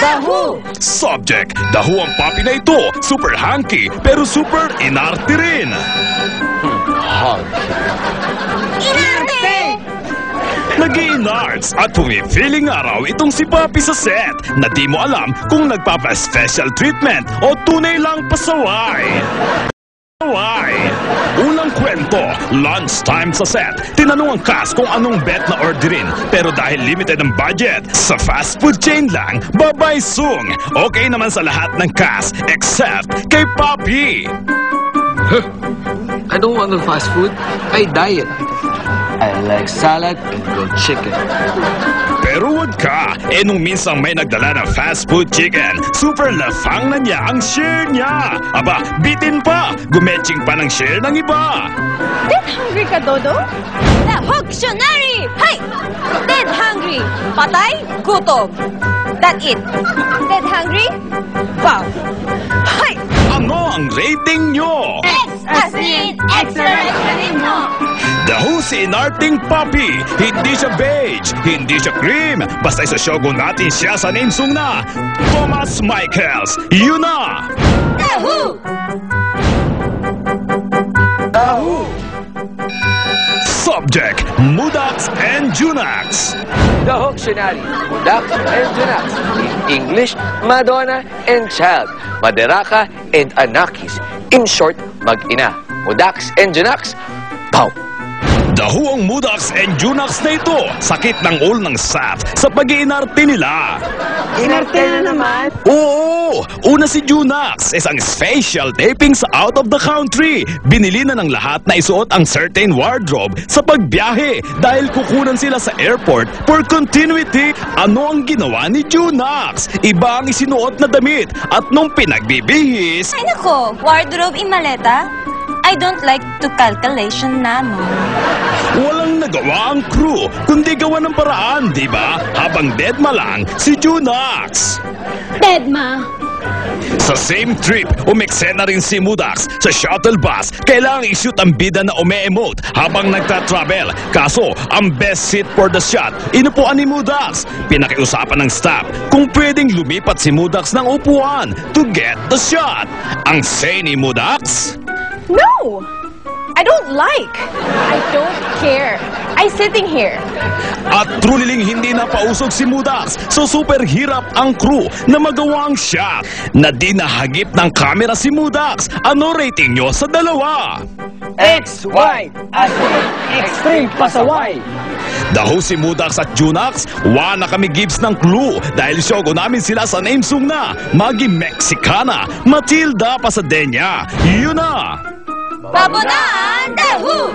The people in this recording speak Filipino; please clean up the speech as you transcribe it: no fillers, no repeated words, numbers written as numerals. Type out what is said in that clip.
The Who! Subject, The Who ang papi na ito. Super hunky, pero super inarte rin. Inarte! Nag-i-inarts at pumipili araw itong si Papi sa set na di mo alam kung nagpapa-special treatment o tunay lang pasaway. Unang kwento, lunchtime sa set. Tinanong ang cast kung anong bet na orderin. Pero dahil limited ang budget, sa fast food chain lang, babay sung. Okay naman sa lahat ng cast except kay Papi. I don't want no fast food. I diet. I like salad and grilled chicken. Pero wag ka, nung minsang may nagdala ng fast food chicken, super lafang na niya ang share niya. Aba, bitin pa, gumetsing pa ng share ng iba. Dead hungry ka, Dodo? The Hogtionary! Hay! Dead hungry! Patay? Gutom! That it! Dead hungry? Wow! Hay! Ano ang rating nyo? X as in X-ray mo! The Who si inarting Papi. Hindi siya beige, hindi siya cream. Basta sa shogun natin siya sa name song na Thomas Michaels. Yun na! The Who! The Who? Subject, Mudax and Junax. The Hogtionary. Mudax and Junax. In English, Madonna and Child. Maderaka and Anakis. In short, mag-ina. Mudax and Junax. Pow! The Who ang Mudax and Junax na ito. Sakit ng ulo ng SAF sa pag-iinarte nila. Inarte na naman? Oo! Una si Junax, isang special taping sa out of the country. Binili na ng lahat na isuot ang certain wardrobe sa pagbiyahe dahil kukunan sila sa airport for continuity. Ano ang ginawa ni Junax? Iba ang isinuot na damit at nung pinagbibihis... Ay nako, wardrobe imaleta? I don't like to calculation na, no? Walang nagawa ang crew, kundi gawa ng paraan, di ba? Habang deadma lang si Junax. Deadma! Sa same trip, umeksena rin si Mudax sa shuttle bus. Kailangang i-shoot ang bida na ume-emote habang nagta-travel. Kaso, ang best seat for the shot, inupuan ni Mudax. Pinakiusapan ng staff kung pwedeng lumipat si Mudax ng upuan to get the shot. Ang say ni Mudax... No! I don't like. I don't care. I sitting here. At truliling hindi na pausog si Mudax, so super hirap ang crew na magawa ang shot. Na di nahagip ng camera si Mudax. Ano rating nyo sa dalawa? XY as in extreme pasaway. The Who si Mudax at Junax, na kami gives ng clue dahil shogo namin sila sa name song na Magi Mexicana, Matilda Pasadena. Yun na! Babonaan, The Who!